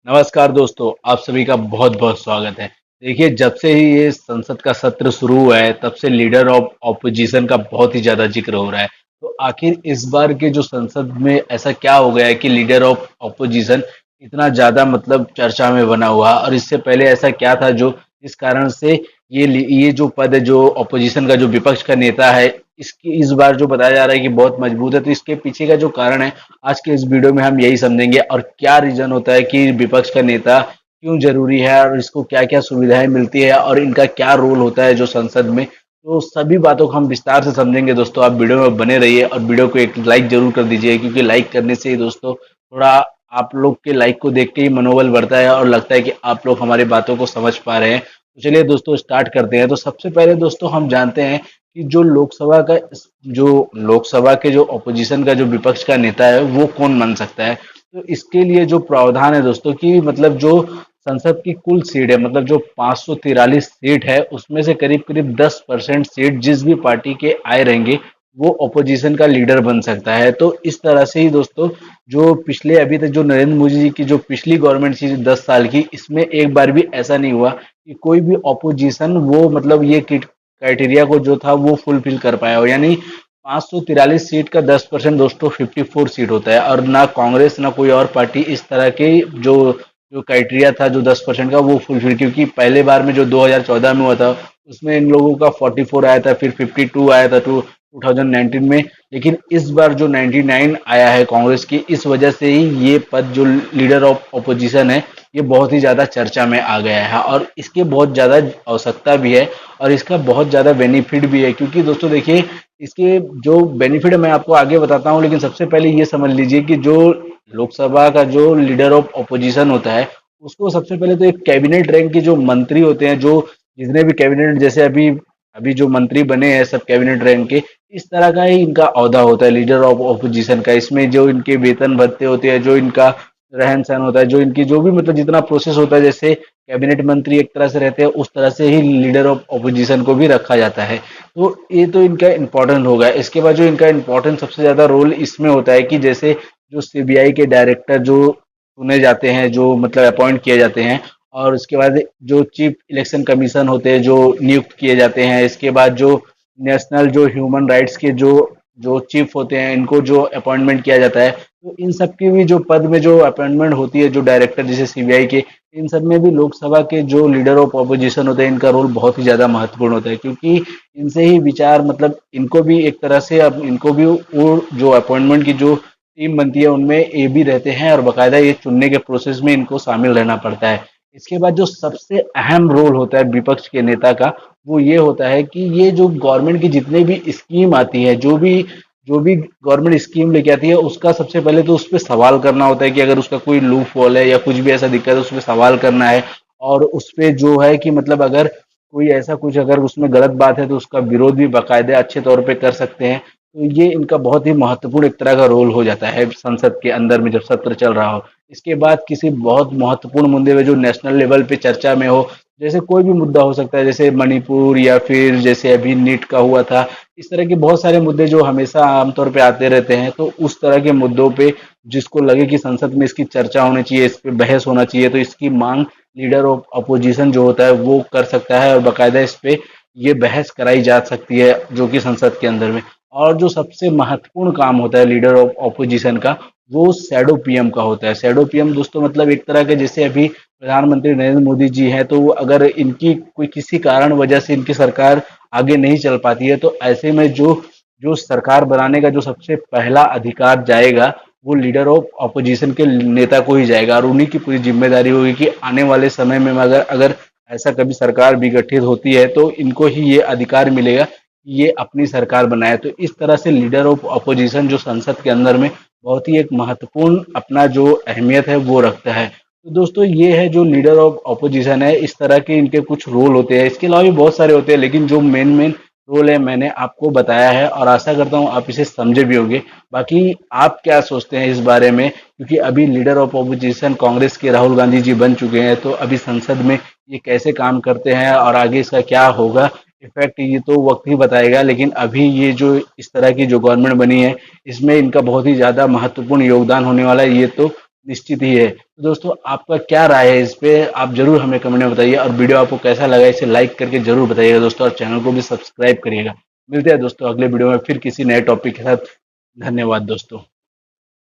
नमस्कार दोस्तों, आप सभी का बहुत-बहुत स्वागत है। देखिए, जब से ही ये संसद का सत्र शुरू हुआ है, तब से लीडर ऑफ ऑपोजिशन का बहुत ही ज़्यादा ज़िक्र हो रहा है। तो आखिर इस बार के जो संसद में ऐसा क्या हो गया है कि लीडर ऑफ ऑपोजिशन इतना ज़्यादा मतलब चर्चा में बना हुआ और इससे पहले ऐसा क्या था जो इस कारण से ये जो पद है, जो ऑपोजिशन का जो विपक्ष का नेता है, इसकी इस बार जो बताया जा रहा है कि बहुत मजबूत है, तो इसके पीछे का जो कारण है आज के इस वीडियो में हम यही समझेंगे और क्या रीजन होता है कि विपक्ष का नेता क्यों जरूरी है और इसको क्या क्या सुविधाएं मिलती है और इनका क्या रोल होता है जो संसद में। तो सभी बातों को हम विस्तार से समझेंगे दोस्तों। आप वीडियो में बने रहिए और वीडियो को एक लाइक जरूर कर दीजिए, क्योंकि लाइक करने से ही दोस्तों थोड़ा आप लोग के लाइक को देख के ही मनोबल बढ़ता है और लगता है कि आप लोग हमारी बातों को समझ पा रहे हैं। तो चलिए दोस्तों स्टार्ट करते हैं। तो सबसे पहले दोस्तों हम जानते हैं कि जो लोकसभा के जो ऑपोजिशन का जो विपक्ष का नेता है वो कौन बन सकता है। तो इसके लिए जो प्रावधान है दोस्तों कि मतलब जो संसद की कुल सीट है, मतलब जो 543 सीट है, उसमें से करीब करीब 10% सीट जिस भी पार्टी के आए रहेंगे वो ऑपोजिशन का लीडर बन सकता है। तो इस तरह से ही दोस्तों जो पिछले अभी तक जो नरेंद्र मोदी जी की जो पिछली गवर्नमेंट थी 10 साल की, इसमें एक बार भी ऐसा नहीं हुआ कि कोई भी ऑपोजिशन वो मतलब ये क्राइटेरिया को जो था वो फुलफिल कर पाया हो। यानी 543 सीट का 10% दोस्तों 54 सीट होता है और ना कांग्रेस ना कोई और पार्टी इस तरह के जो जो क्राइटेरिया था जो 10% का वो फुलफिल, क्योंकि पहले बार में जो 2014 में हुआ था उसमें इन लोगों का 44 आया था, फिर 52 आया था 2019 में। लेकिन इस बार जो 99 आया है कांग्रेस की, इस वजह से ही ये पद जो लीडर ऑफ ऑपोजिशन है ये बहुत ही ज़्यादा चर्चा में आ गया है और इसके बहुत ज़्यादा आवश्यकता भी है और इसका बहुत ज़्यादा बेनिफिट भी है। क्योंकि दोस्तों देखिए, इसके जो बेनिफिट है मैं आपको आगे बताता हूँ, लेकिन सबसे पहले ये समझ लीजिए कि जो लोकसभा का जो लीडर ऑफ ऑपोजिशन होता है उसको सबसे पहले तो एक कैबिनेट रैंक के जो मंत्री होते हैं, जो जितने भी कैबिनेट जैसे अभी अभी जो मंत्री बने हैं सब कैबिनेट रैंक के, इस तरह का ही इनका औहदा होता है लीडर ऑफ ऑपोजिशन का। इसमें जो इनके वेतन भत्ते होते हैं, जो इनका रहन सहन होता है, जो इनकी जो भी मतलब जितना प्रोसेस होता है, जैसे कैबिनेट मंत्री एक तरह से रहते हैं उस तरह से ही लीडर ऑफ ऑपोजिशन को भी रखा जाता है। तो ये तो इनका इम्पोर्टेंट होगा। इसके बाद जो इनका इम्पोर्टेंट सबसे ज़्यादा रोल इसमें होता है कि जैसे जो सीबीआई के डायरेक्टर जो चुने जाते हैं, जो मतलब अपॉइंट किए जाते हैं, और उसके बाद जो चीफ इलेक्शन कमीशन होते हैं जो नियुक्त किए जाते हैं, इसके बाद जो नेशनल जो ह्यूमन राइट्स के जो जो चीफ होते हैं इनको जो अपॉइंटमेंट किया जाता है। तो इन सब की भी जो पद में जो अपॉइंटमेंट होती है जो डायरेक्टर जैसे सीबीआई के, इन सब में भी लोकसभा के जो लीडर ऑफ ऑपोजिशन होते हैं इनका रोल बहुत ही ज़्यादा महत्वपूर्ण होता है, क्योंकि इनसे ही विचार मतलब इनको भी एक तरह से अब इनको भी वो जो अपॉइंटमेंट की जो टीम बनती है उनमें ये भी रहते हैं और बाकायदा ये चुनने के प्रोसेस में इनको शामिल रहना पड़ता है। इसके बाद जो सबसे अहम रोल होता है विपक्ष के नेता का, वो ये होता है कि ये जो गवर्नमेंट की जितने भी स्कीम आती है, जो भी गवर्नमेंट स्कीम लेके आती है, उसका सबसे पहले तो उस पर सवाल करना होता है कि अगर उसका कोई लूप होल है या कुछ भी ऐसा दिक्कत है उस पर सवाल करना है। और उस पे जो है कि मतलब अगर कोई ऐसा कुछ अगर उसमें गलत बात है तो उसका विरोध भी बाकायदे अच्छे तौर पे कर सकते हैं। तो ये इनका बहुत ही महत्वपूर्ण एक तरह का रोल हो जाता है संसद के अंदर में जब सत्र चल रहा हो। इसके बाद किसी बहुत महत्वपूर्ण मुद्दे पे जो नेशनल लेवल पे चर्चा में हो, जैसे कोई भी मुद्दा हो सकता है, जैसे मणिपुर या फिर जैसे अभी नीट का हुआ था, इस तरह के बहुत सारे मुद्दे जो हमेशा आमतौर पे आते रहते हैं। तो उस तरह के मुद्दों पे जिसको लगे कि संसद में इसकी चर्चा होनी चाहिए, इस पे बहस होना चाहिए, तो इसकी मांग लीडर ऑफ अपोजिशन जो होता है वो कर सकता है और बाकायदा इस पे ये बहस कराई जा सकती है जो कि संसद के अंदर में। और जो सबसे महत्वपूर्ण काम होता है लीडर ऑफ ऑपोजिशन का, वो शैडो पीएम का होता है। शैडो पीएम दोस्तों मतलब एक तरह के, जैसे अभी प्रधानमंत्री नरेंद्र मोदी जी हैं, तो वो अगर इनकी कोई किसी कारण वजह से इनकी सरकार आगे नहीं चल पाती है, तो ऐसे में जो जो सरकार बनाने का जो सबसे पहला अधिकार जाएगा वो लीडर ऑफ ऑपोजिशन के नेता को ही जाएगा और उन्हीं की पूरी जिम्मेदारी होगी कि आने वाले समय में अगर अगर ऐसा कभी सरकार विगठित होती है तो इनको ही ये अधिकार मिलेगा कि ये अपनी सरकार बनाए। तो इस तरह से लीडर ऑफ ऑपोजिशन जो संसद के अंदर में बहुत ही एक महत्वपूर्ण अपना जो अहमियत है वो रखता है। तो दोस्तों ये है जो लीडर ऑफ ऑपोजिशन है, इस तरह के इनके कुछ रोल होते हैं। इसके अलावा भी बहुत सारे होते हैं, लेकिन जो मेन मेन रोल है मैंने आपको बताया है और आशा करता हूँ आप इसे समझे भी होंगे। बाकी आप क्या सोचते हैं इस बारे में, क्योंकि अभी लीडर ऑफ ऑपोजिशन कांग्रेस के राहुल गांधी जी बन चुके हैं, तो अभी संसद में ये कैसे काम करते हैं और आगे इसका क्या होगा इफेक्ट, ये तो वक्त ही बताएगा। लेकिन अभी ये जो इस तरह की जो गवर्नमेंट बनी है इसमें इनका बहुत ही ज़्यादा महत्वपूर्ण योगदान होने वाला है, ये तो निश्चित ही है। तो दोस्तों आपका क्या राय है इस पे, आप जरूर हमें कमेंट में बताइए, और वीडियो आपको कैसा लगा इसे लाइक करके जरूर बताइएगा दोस्तों, और चैनल को भी सब्सक्राइब करिएगा। मिलते हैं दोस्तों अगले वीडियो में फिर किसी नए टॉपिक के साथ। धन्यवाद दोस्तों।